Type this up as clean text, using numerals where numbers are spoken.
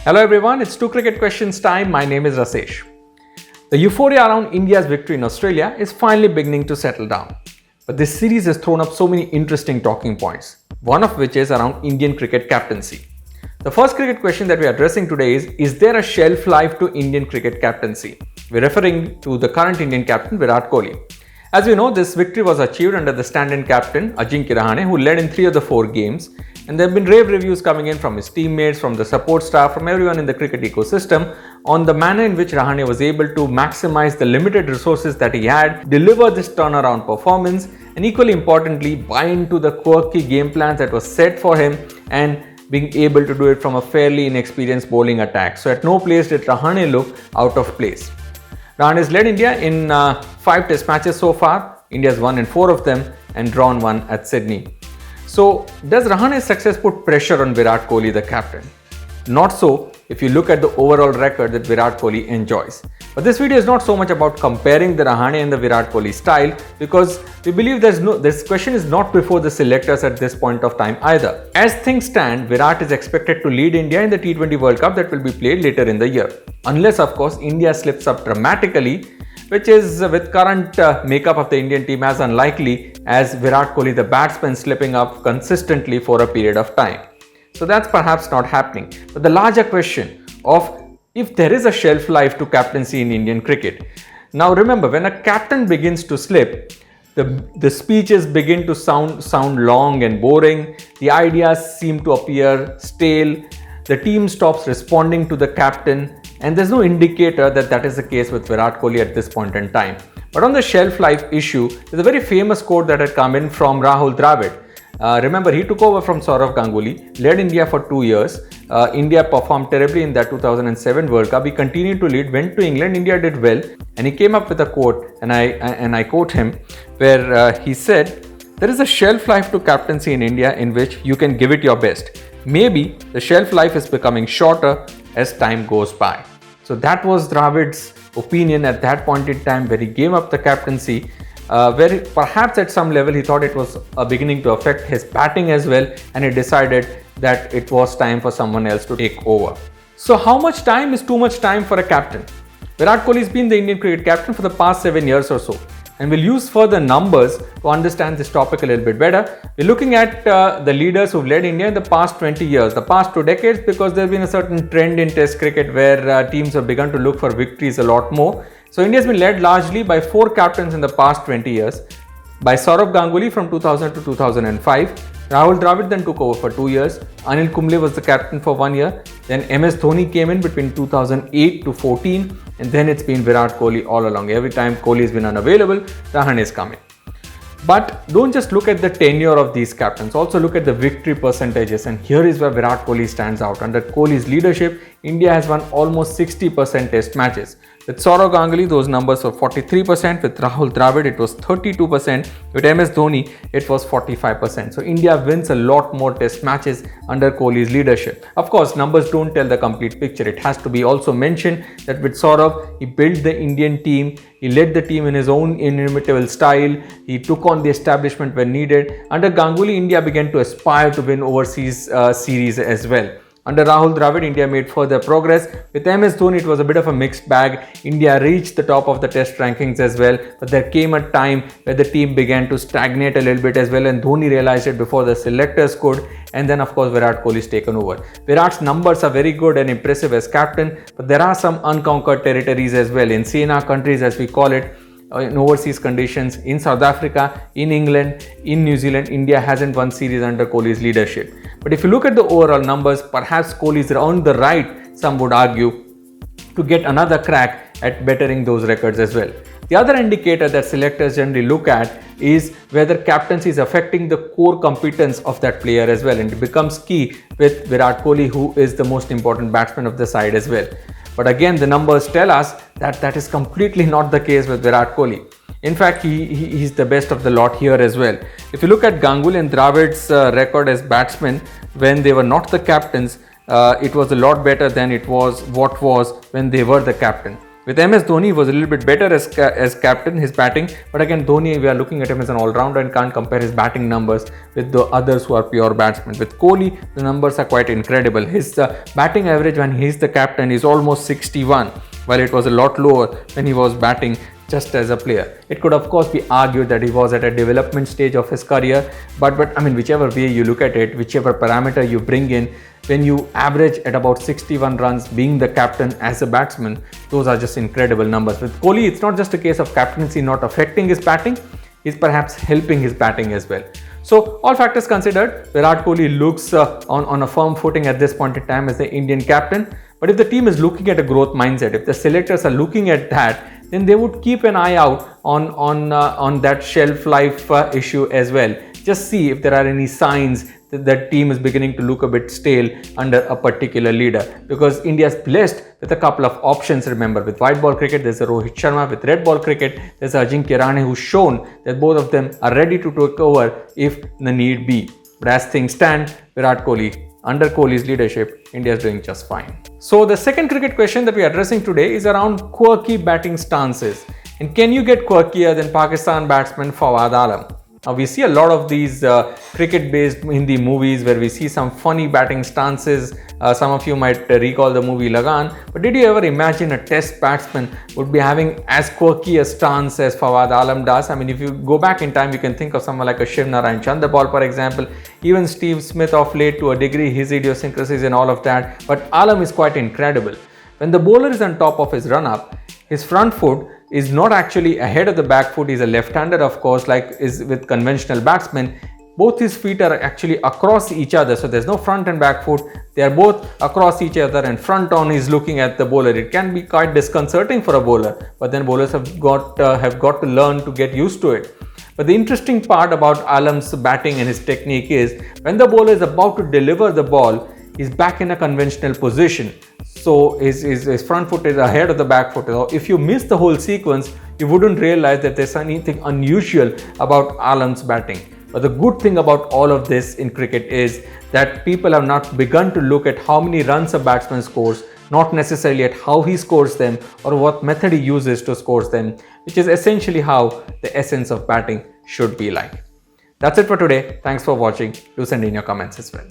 Hello everyone, it's 2 Cricket Questions time. My name is Rasesh. The euphoria around India's victory in Australia is finally beginning to settle down. But this series has thrown up so many interesting talking points, one of which is around Indian cricket captaincy. The first cricket question that we are addressing today is there a shelf life to Indian cricket captaincy? We're referring to the current Indian captain Virat Kohli. As we know, this victory was achieved under the stand-in captain Ajinkya Rahane, who led in 3 of the 4 games, and there have been rave reviews coming in from his teammates, from the support staff, from everyone in the cricket ecosystem on the manner in which Rahane was able to maximize the limited resources that he had, deliver this turnaround performance, and equally importantly, buy into the quirky game plans that was set for him and being able to do it from a fairly inexperienced bowling attack. So at no place did Rahane look out of place. Rahane has led India in 5 test matches so far. India has won in 4 of them and drawn 1 at Sydney. So does Rahane's success put pressure on Virat Kohli, the captain? Not so if you look at the overall record that Virat Kohli enjoys. But this video is not so much about comparing the Rahane and the Virat Kohli style, because we believe this question is not before the selectors at this point of time either. As things stand, Virat is expected to lead India in the T20 World Cup that will be played later in the year. Unless of course India slips up dramatically, which is with current makeup of the Indian team as unlikely as Virat Kohli, the batsman, slipping up consistently for a period of time. So that's perhaps not happening. But the larger question of if there is a shelf life to captaincy in Indian cricket. Now remember, when a captain begins to slip, the speeches begin to sound long and boring, the ideas seem to appear stale, the team stops responding to the captain, and there's no indicator that that is the case with Virat Kohli at this point in time. But on the shelf life issue, there's a very famous quote that had come in from Rahul Dravid. Remember, he took over from Sourav Ganguly, led India for 2 years. India performed terribly in that 2007 World Cup. He continued to lead, went to England, India did well, and he came up with a quote, and I quote him, where he said, "There is a shelf life to captaincy in India in which you can give it your best. Maybe the shelf life is becoming shorter as time goes by." So that was Dravid's opinion at that point in time, where he gave up the captaincy, where perhaps at some level he thought it was beginning to affect his batting as well, and he decided that it was time for someone else to take over. So how much time is too much time for a captain? Virat Kohli has been the Indian cricket captain for the past 7 years or so, and we'll use further numbers to understand this topic a little bit better. We're looking at the leaders who've led India in the past 20 years, the past 2 decades, because there's been a certain trend in Test cricket where teams have begun to look for victories a lot more. So India has been led largely by 4 captains in the past 20 years. By Sourav Ganguly from 2000 to 2005, Rahul Dravid then took over for 2 years, Anil Kumble was the captain for 1 year, then MS Dhoni came in between 2008 to 14, and then it's been Virat Kohli all along. Every time Kohli has been unavailable, Rahane is coming. But don't just look at the tenure of these captains, also look at the victory percentages, and here is where Virat Kohli stands out. Under Kohli's leadership, India has won almost 60% test matches. With Sourav Ganguly, those numbers were 43%. With Rahul Dravid, it was 32%. With MS Dhoni, it was 45%. So India wins a lot more test matches under Kohli's leadership. Of course, numbers don't tell the complete picture. It has to be also mentioned that with Sourav, he built the Indian team. He led the team in his own inimitable style. He took on the establishment when needed. Under Ganguly, India began to aspire to win overseas series as well. Under Rahul Dravid, India made further progress. With MS Dhoni, it was a bit of a mixed bag. India reached the top of the test rankings as well, but there came a time where the team began to stagnate a little bit as well, and Dhoni realized it before the selectors could, and then of course Virat Kohli's taken over. Virat's numbers are very good and impressive as captain, but there are some unconquered territories as well, in Sena countries as we call it, in overseas conditions, in South Africa, in England, in New Zealand. India hasn't won series under Kohli's leadership. But if you look at the overall numbers, perhaps Kohli is on the right, some would argue, to get another crack at bettering those records as well. The other indicator that selectors generally look at is whether captaincy is affecting the core competence of that player as well, and it becomes key with Virat Kohli, who is the most important batsman of the side as well. But again, the numbers tell us that that is completely not the case with Virat Kohli. In fact, he's the best of the lot here as well. If you look at Ganguly and Dravid's record as batsmen when they were not the captains, it was a lot better than it was when they were the captain. With MS Dhoni, he was a little bit better as captain, his batting. But again, Dhoni, we are looking at him as an all-rounder and can't compare his batting numbers with the others who are pure batsmen. With Kohli, the numbers are quite incredible. His batting average when he's the captain is almost 61, while it was a lot lower when he was batting just as a player. It could of course be argued that he was at a development stage of his career, but I mean, whichever way you look at it, whichever parameter you bring in, when you average at about 61 runs being the captain as a batsman, those are just incredible numbers. With Kohli, it's not just a case of captaincy not affecting his batting, he's perhaps helping his batting as well. So all factors considered, Virat Kohli looks on a firm footing at this point in time as the Indian captain. But if the team is looking at a growth mindset, if the selectors are looking at that, then they would keep an eye out on that shelf life issue as well. Just see if there are any signs that the team is beginning to look a bit stale under a particular leader. Because India is blessed with a couple of options. Remember, with white ball cricket, there's a Rohit Sharma. With red ball cricket, there's Ajinkya Rahane, who's shown that both of them are ready to take over if the need be. But as things stand, Virat Kohli, under Kohli's leadership, India is doing just fine. So the second cricket question that we are addressing today is around quirky batting stances. And can you get quirkier than Pakistan batsman Fawad Alam? Now we see a lot of these cricket-based Hindi movies where we see some funny batting stances. Some of you might recall the movie Lagan. But did you ever imagine a test batsman would be having as quirky a stance as Fawad Alam does? I mean, if you go back in time, you can think of someone like a Shiv Narayan Chanderpaul, for example. Even Steve Smith of late, to a degree, his idiosyncrasies and all of that. But Alam is quite incredible. When the bowler is on top of his run-up, his front foot is not actually ahead of the back foot. He's a left-hander, of course, like is with conventional batsmen. Both his feet are actually across each other, so there's no front and back foot. They are both across each other, and front on is looking at the bowler. It can be quite disconcerting for a bowler, but then bowlers have got to learn to get used to it. But the interesting part about Alam's batting and his technique is when the bowler is about to deliver the ball, he's back in a conventional position. So his front foot is ahead of the back foot. So if you miss the whole sequence, you wouldn't realize that there's anything unusual about Alam's batting. But the good thing about all of this in cricket is that people have not begun to look at how many runs a batsman scores, not necessarily at how he scores them or what method he uses to score them, which is essentially how the essence of batting should be like. That's it for today. Thanks for watching. Do send in your comments as well.